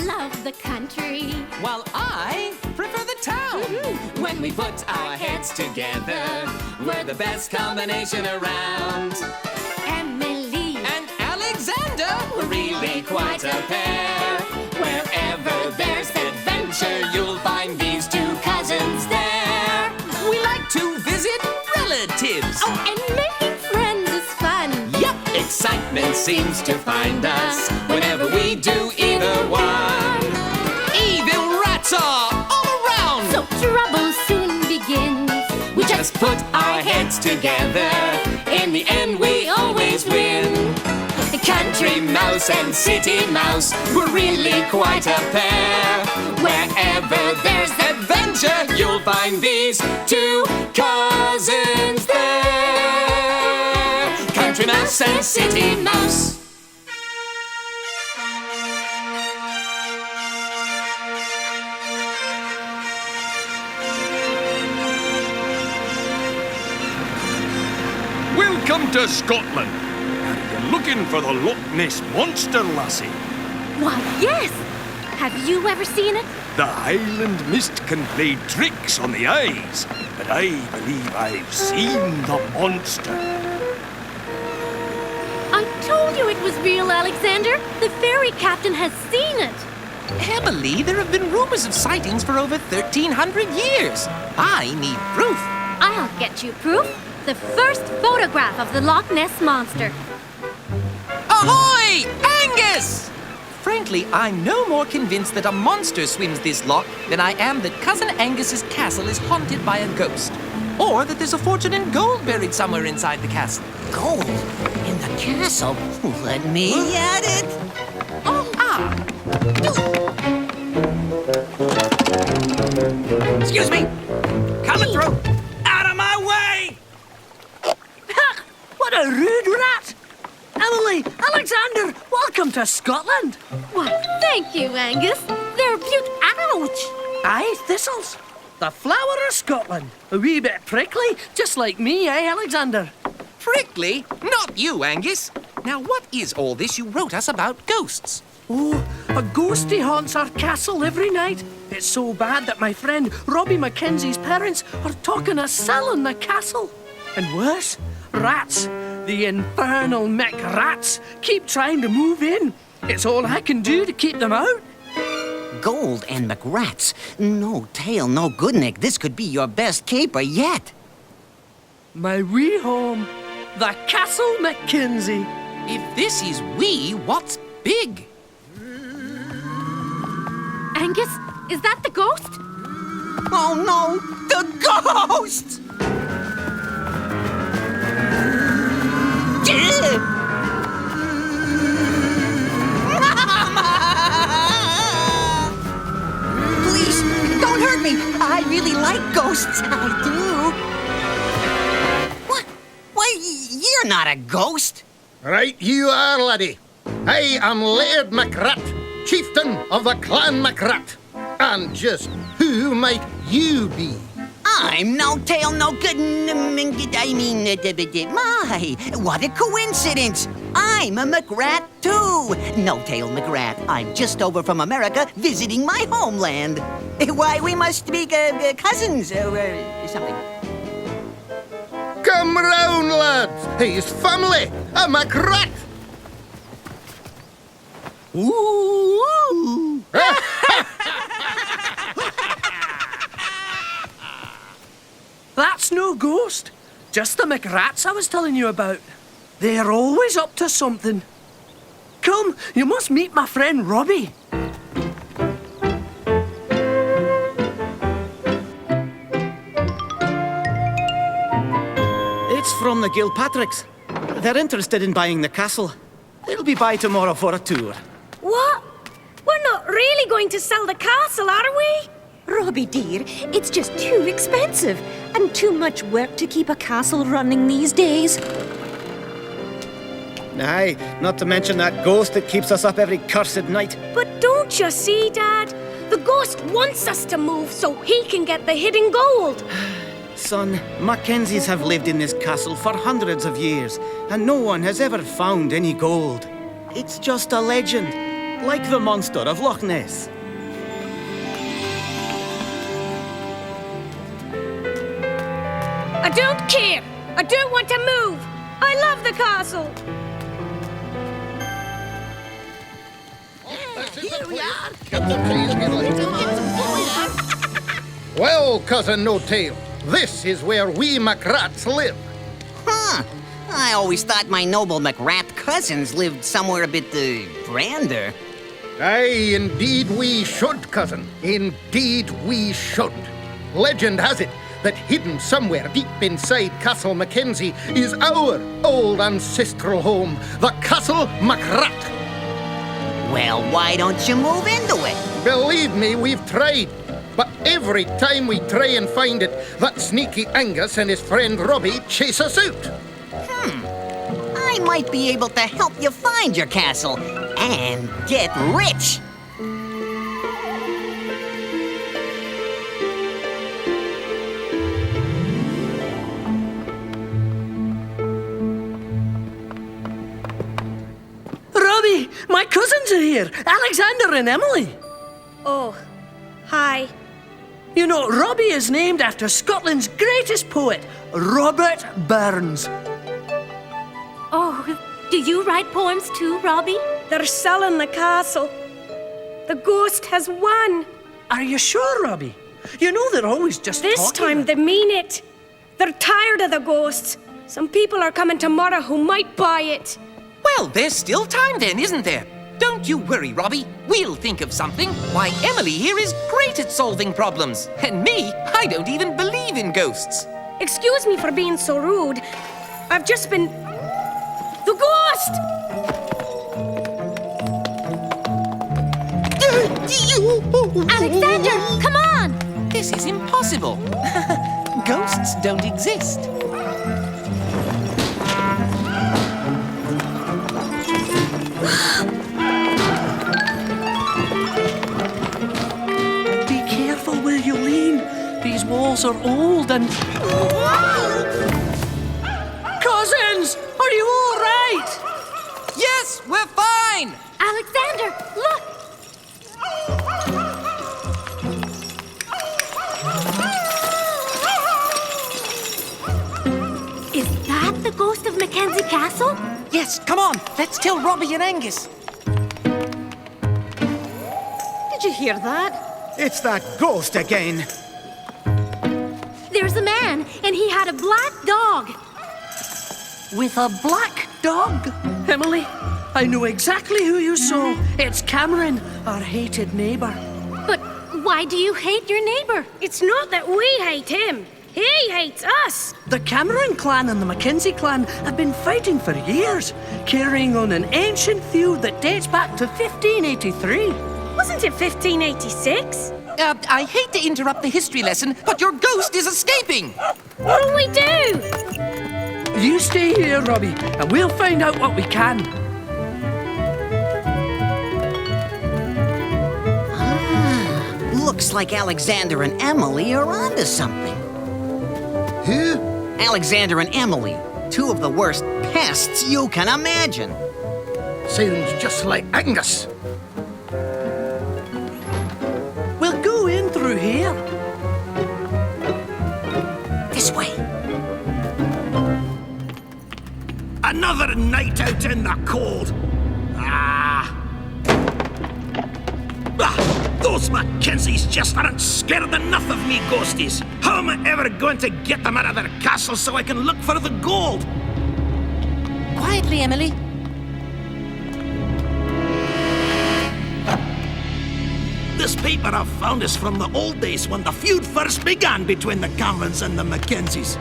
love the country, while I prefer the town. When we put our heads together, we're the best combination around. Emily And Alexander, we're really quite a pair. Wherever there's adventure, you'll find these two cousins there. We like to visit relatives. Oh, and making friends is fun. Yep, excitement seems to find us whenever we do either one. Evil rats are all around, So trouble soon begins. we just put our heads together. In the end, we always win. Country mouse and city mouse, we're really quite a pair. Wherever there's adventure, you'll find these two cousins there. Country mouse and city mouse. Welcome to Scotland. Are you looking for the Loch Ness Monster, lassie? Why, yes. Have you ever seen it? The Highland mist can play tricks on the eyes, but I believe I've seen the monster. I told you it was real, Alexander. The ferry captain has seen it. Emily, there have been rumors of sightings for over 1,300 years. I need proof. I'll get you proof. The first photograph of the Loch Ness Monster. Ahoy! Angus! Frankly, I'm no more convinced that a monster swims this loch than I am that Cousin Angus's castle is haunted by a ghost. Or that there's a fortune in gold buried somewhere inside the castle. Gold? In the castle? Let me at it. Oh, Excuse me. Coming through. Out of my way! What a rude rat! Emily, Alexander, welcome to Scotland. Why, thank you, Angus. They're Ouch! Aye, thistles. The flower of Scotland. A wee bit prickly, just like me, eh, Alexander? Prickly? Not you, Angus. Now, what is all this you wrote us about ghosts? Oh, a ghostie haunts our castle every night. It's so bad that my friend Robbie MacKenzie's parents are talking of selling the castle. And worse, rats, the infernal rats, keep trying to move in. It's all I can do to keep them out. Gold and McRats. No tail, no good, Nick. This could be your best caper yet. My wee home, the Castle MacKenzie. If this is wee, what's big? Angus, is that the ghost? Oh no, the ghost! Please, don't hurt me. I really like ghosts. I do. What? Why, you're not a ghost. Right you are, laddie. I am Laird MacRat, chieftain of the Clan MacRat. And just who might you be? I'm no tail, no good. My, what a coincidence. I'm a McRat, too. No tail McRat. I'm just over from America visiting my homeland. Why, we must be cousins or something. Come round, lads. He's family, a MacRat. Ooh. That's no ghost. Just the McRats I was telling you about. They're always up to something. Come, you must meet my friend Robbie. It's from the Gilpatricks. They're interested in buying the castle. They'll be by tomorrow for a tour. What? We're not really going to sell the castle, are we? Robbie dear, it's just too expensive and too much work to keep a castle running these days. Aye, not to mention that ghost that keeps us up every cursed night. But don't you see, Dad? The ghost wants us to move so he can get the hidden gold. Son, Mackenzies have lived in this castle for hundreds of years, and no one has ever found any gold. It's just a legend, like the monster of Loch Ness. I don't care. I don't want to move. I love the castle. Here we are. Well, Cousin No Tail, this is where we MacRats live. Huh. I always thought my noble MacRat cousins lived somewhere a bit, grander. Aye, indeed we should, cousin. Indeed we should. Legend has it that hidden somewhere deep inside Castle MacKenzie is our old ancestral home, the Castle MacRat. Well, why don't you move into it? Believe me, we've tried. But every time we try and find it, that sneaky Angus and his friend Robbie chase us out. I might be able to help you find your castle and get rich. Robbie, my cousins are here, Alexander and Emily. Oh, hi. You know, Robbie is named after Scotland's greatest poet, Robert Burns. Oh, do you write poems too, Robbie? They're selling the castle. The ghost has won. Are you sure, Robbie? You know they're always just This talking. time they mean it. They're tired of the ghosts. Some people are coming tomorrow who might buy it. Well, there's still time then, isn't there? Don't you worry, Robbie. We'll think of something. Why, Emily here is great at solving problems. And me, I don't even believe in ghosts. Excuse me for being so rude. I've just been... The ghost! Alexander, come on! This is impossible. Ghosts don't exist. Be careful where you lean. These walls are old and... Cousins! Are you all right? Yes, we're fine. Alexander, look! Is that the ghost of MacKenzie Castle? Yes, come on. Let's tell Robbie and Angus. Did you hear that? It's that ghost again. There's a man, and he had a black dog. With a black dog? Emily, I know exactly who you saw. It's Cameron, our hated neighbour. But why do you hate your neighbor? It's not that we hate him. He hates us. The Cameron clan and the MacKenzie clan have been fighting for years, carrying on an ancient feud that dates back to 1583. Wasn't it 1586? I hate to interrupt the history lesson, but your ghost is escaping. What'll we do? You stay here, Robbie, and we'll find out what we can. Looks like Alexander and Emily are onto something. Who? Alexander and Emily, two of the worst pests you can imagine. Sounds just like Angus. We'll go in through here. This way. Another night out in the cold. Those Mackenzies just aren't scared enough of me, ghosties. How am I ever going to get them out of their castle so I can look for the gold? Quietly, Emily. This paper I've found is from the old days when the feud first began between the Camerons and the Mackenzies.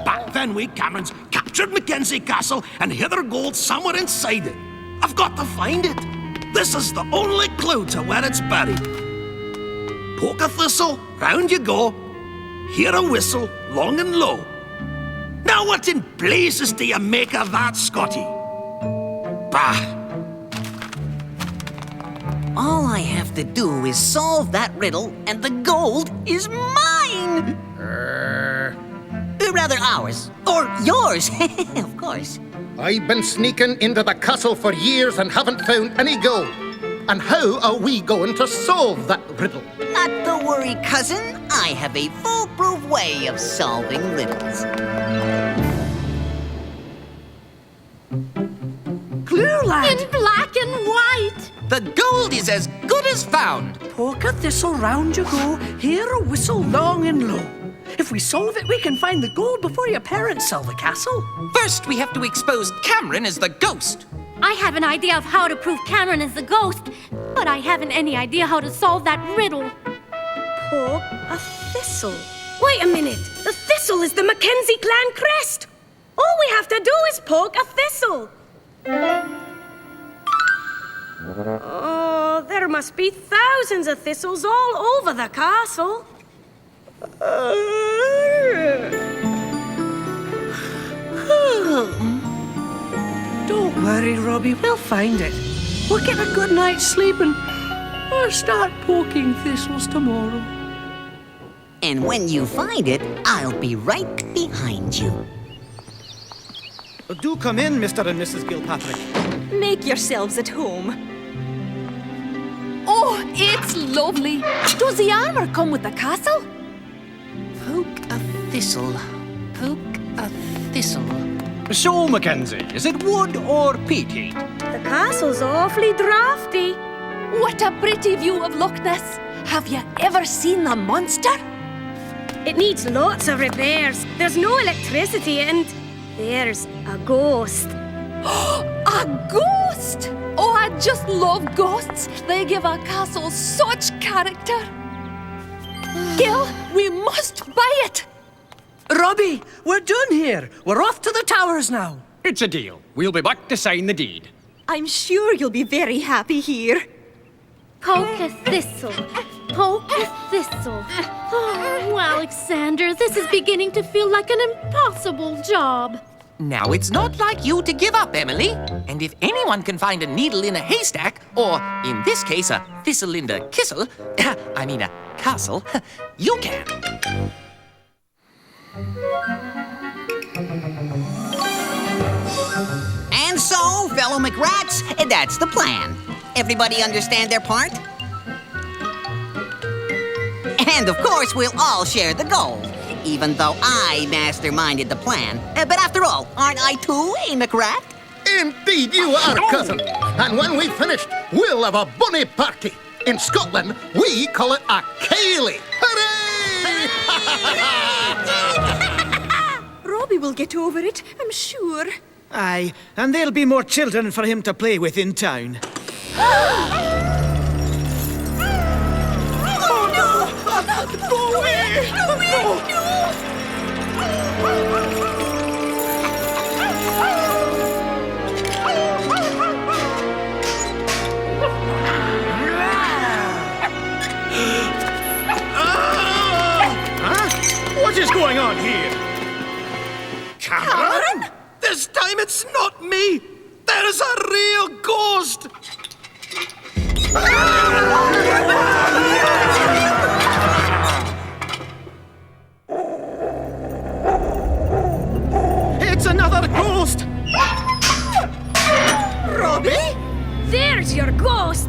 Back then, we Camerons captured Mackenzie Castle and hid our gold somewhere inside it. I've got to find it. This is the only clue to where it's buried. Poke a thistle, round you go. Hear a whistle, long and low. Now what in blazes do you make of that, Scotty? Bah! All I have to do is solve that riddle, and the gold is mine! Rather ours. Or yours, of course. I've been sneaking into the castle for years and haven't found any gold. And how are we going to solve that riddle? Not to worry, cousin. I have a foolproof way of solving riddles. Clear, lad. In black and white. The gold is as good as found. Poke a thistle, round you go. Hear a whistle long and low. If we solve it, we can find the gold before your parents sell the castle. First, we have to expose Cameron as the ghost. I have an idea of how to prove Cameron is the ghost, but I haven't any idea how to solve that riddle. Poke a thistle. Wait a minute. The thistle is the MacKenzie clan crest. All we have to do is poke a thistle. Oh, there must be thousands of thistles all over the castle. Don't worry, Robbie, we'll find it. We'll get a good night's sleep and we'll start poking thistles tomorrow. And when you find it, I'll be right behind you. Do come in, Mr. and Mrs. Gilpatrick. Make yourselves at home. Oh, it's lovely. Does the armor come with the castle? Poke a thistle. Poke a thistle. So, Mackenzie, is it wood or peat heat? The castle's awfully drafty. What a pretty view of Loch Ness. Have you ever seen the monster? It needs lots of repairs. There's no electricity and there's a ghost. A ghost! Oh, I just love ghosts. They give a castle such character. Gil, we must buy it. Robbie, we're done here. We're off to the towers now. It's a deal. We'll be back to sign the deed. I'm sure you'll be very happy here. Poke a thistle. Poke a thistle. Oh, Alexander, this is beginning to feel like an impossible job. Now, it's not like you to give up, Emily. And if anyone can find a needle in a haystack, or in this case, a thistle in a kissel, I mean a castle, you can. And so, fellow McRats, that's the plan. Everybody understand their part? And of course, we'll all share the gold, even though I masterminded the plan. But after all, aren't I too a McRat? Indeed you are, cousin. And when we've finished, we'll have a bunny party. In Scotland, we call it a Cayley. Hooray! Robbie will get over it, I'm sure. Aye, and there'll be more children for him to play with in town. Go away! Go away! No! Huh? What is going on here? Cameron? This time it's not me! There's a real ghost! It's another ghost! Robbie? There's your ghost.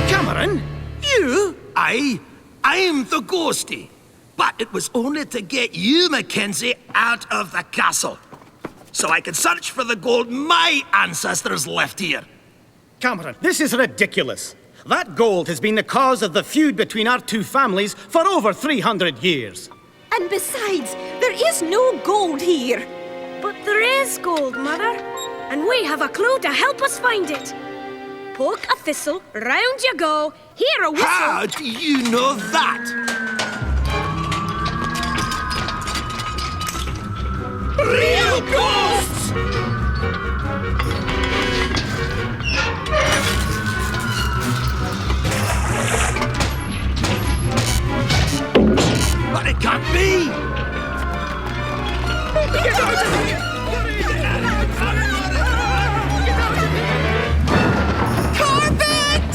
Cameron? You? I'm the ghosty. But it was only to get you, Mackenzie, out of the castle. So I can search for the gold my ancestors left here. Cameron, this is ridiculous. That gold has been the cause of the feud between our two families for over 300 years. And besides, there is no gold here. But there is gold, Mother. And we have a clue to help us find it. Poke a thistle, round you go, hear a whistle. How do you know that? Real ghosts! But it can't be! Get out of here! Carpet!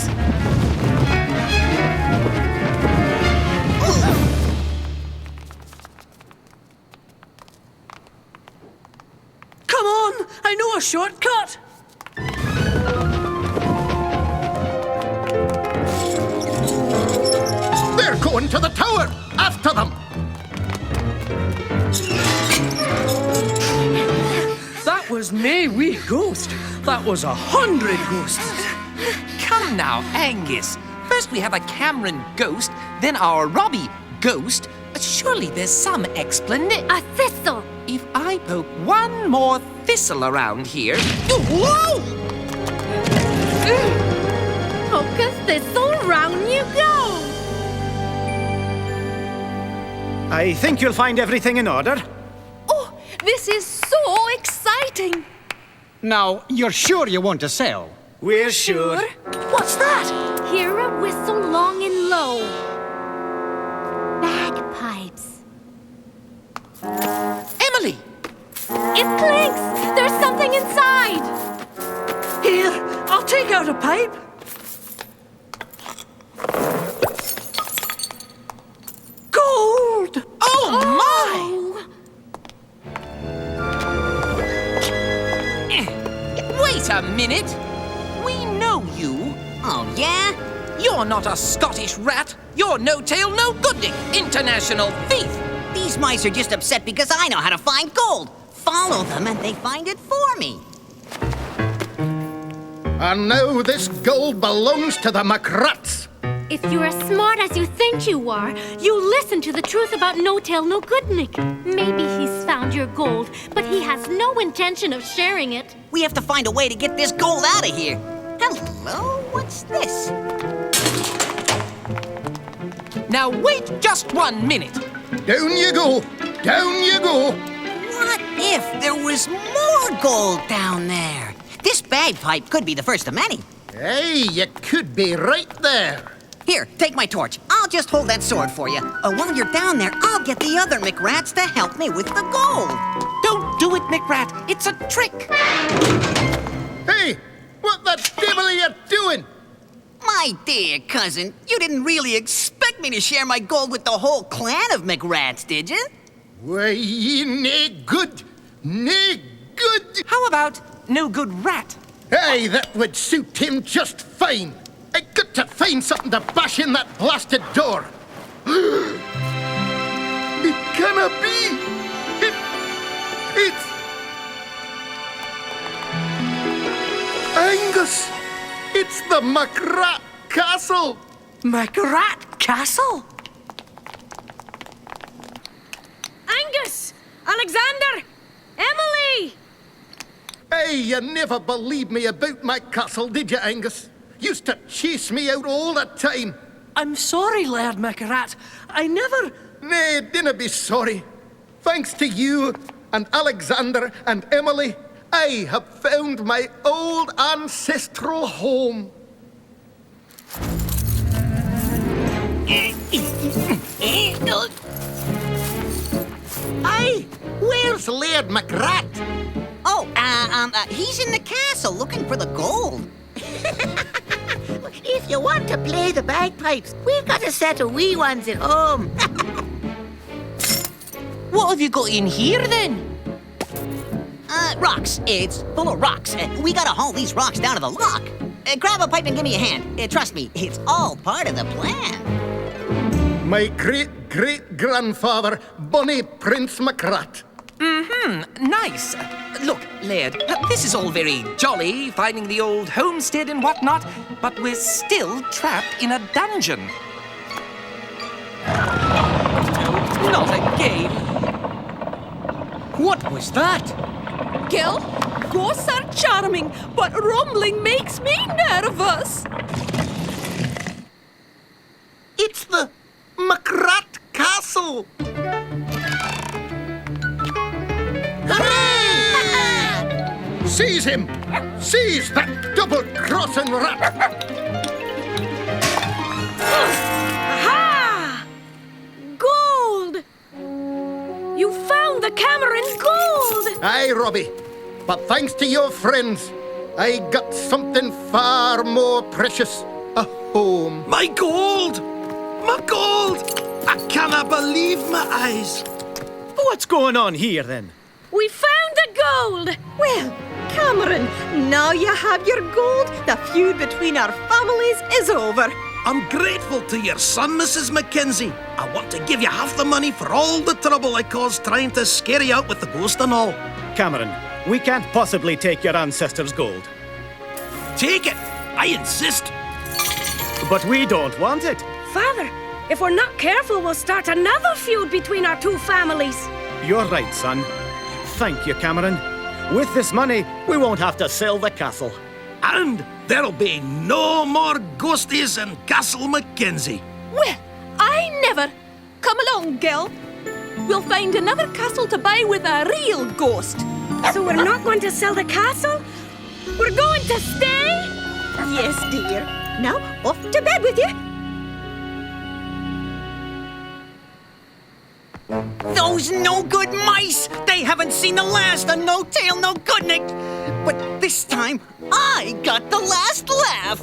I know a shortcut. They're going to the tower! After them! That was nae wee ghost. That was 100 ghosts. Come now, Angus. First we have a Cameron ghost, then our Robbie ghost. Surely there's some explanation. A thistle! If I poke one more thistle around here... Whoa! Poke a thistle, round you go! I think you'll find everything in order. Oh, this is so exciting. Now, you're sure you want to sell? We're sure. What's that? Hear a whistle long and low. Bagpipes. Emily! It clinks! There's something inside! Here, I'll take out a pipe. Gold! Oh, my! Wait a minute! We know you. Oh, yeah? You're not a Scottish rat. You're No-Tail No Goodnick, international thief. These mice are just upset because I know how to find gold. Follow them and they find it for me. And now this gold belongs to the McRats. If you're as smart as you think you are, you listen to the truth about No-Tail No Goodnick. Maybe he's found your gold, but he has no intention of sharing it. We have to find a way to get this gold out of here. Hello? What's this? Now wait just 1 minute. Down you go! Down you go! What if there was more gold down there? This bagpipe could be the first of many. Hey, you could be right there. Here, take my torch. I'll just hold that sword for you. While you're down there, I'll get the other McRats to help me with the gold. Don't do it, McRat. It's a trick. Hey, what the devil are you doing? My dear cousin, you didn't really expect me to share my gold with the whole clan of McRats, did you? Why, nae good. Nae good. How about no good rat? Hey, that would suit him just fine. I got to find something to bash in that blasted door. It cannot be. It's Angus. It's the McRat Castle. McRat Castle? Angus! Alexander! Emily! Hey, you never believed me about my castle, did you, Angus? Used to chase me out all the time. I'm sorry, Laird McRat. I never... Nay, dinna be sorry. Thanks to you and Alexander and Emily, I have found my old ancestral home. Hey, where's Laird McRat? Oh, he's in the castle looking for the gold. If you want to play the bagpipes, we've got a set of wee ones at home. What have you got in here, then? Rocks. It's full of rocks. We gotta haul these rocks down to the lock. Grab a pipe and give me a hand. Trust me, it's all part of the plan. My great-great-grandfather, Bonnie Prince McRat. Nice. Look, Laird, this is all very jolly, finding the old homestead and whatnot, but we're still trapped in a dungeon. Not again. What was that? Gil, ghosts are charming, but rumbling makes me nervous. It's the McRat Castle. Hooray! Seize him! Seize that double-crossing rat! Aha! Gold! You found the Cameron gold! Aye, Robbie. But thanks to your friends, I got something far more precious. A home. My gold! My gold! I cannot believe my eyes. What's going on here, then? We found the gold! Well, Cameron, now you have your gold. The feud between our families is over. I'm grateful to your son, Mrs. MacKenzie. I want to give you half the money for all the trouble I caused trying to scare you out with the ghost and all. Cameron, we can't possibly take your ancestors' gold. Take it! I insist! But we don't want it. Father, if we're not careful, we'll start another feud between our two families. You're right, son. Thank you, Cameron. With this money, we won't have to sell the castle. And there'll be no more ghosties in Castle MacKenzie. Well, I never. Come along, Gil. We'll find another castle to buy with a real ghost. So we're not going to sell the castle? We're going to stay? Yes, dear. Now, off to bed with you. Those no-good mice! They haven't seen the last of No Tail, No Goodnick! But this time, I got the last laugh!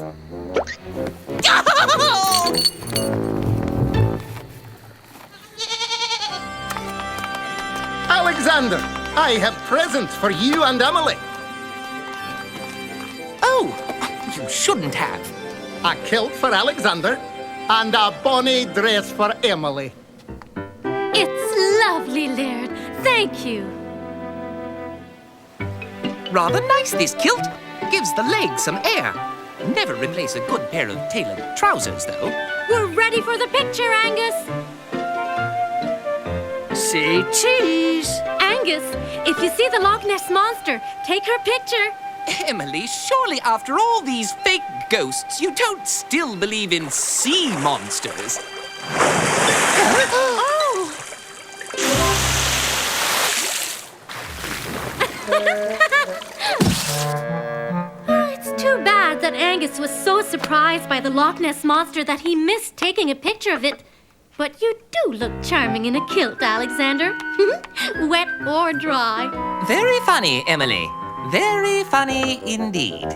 Alexander, I have presents for you and Emily. Oh, you shouldn't have. A kilt for Alexander and a bonny dress for Emily. It's lovely, Laird. Thank you. Rather nice, this kilt. Gives the legs some air. Never replace a good pair of tailored trousers, though. We're ready for the picture, Angus. Say cheese. Angus, if you see the Loch Ness Monster, take her picture. Emily, surely after all these fake ghosts, you don't still believe in sea monsters. It's too bad that Angus was so surprised by the Loch Ness Monster that he missed taking a picture of it. But you do look charming in a kilt, Alexander. Wet or dry. Very funny, Emily. Very funny indeed.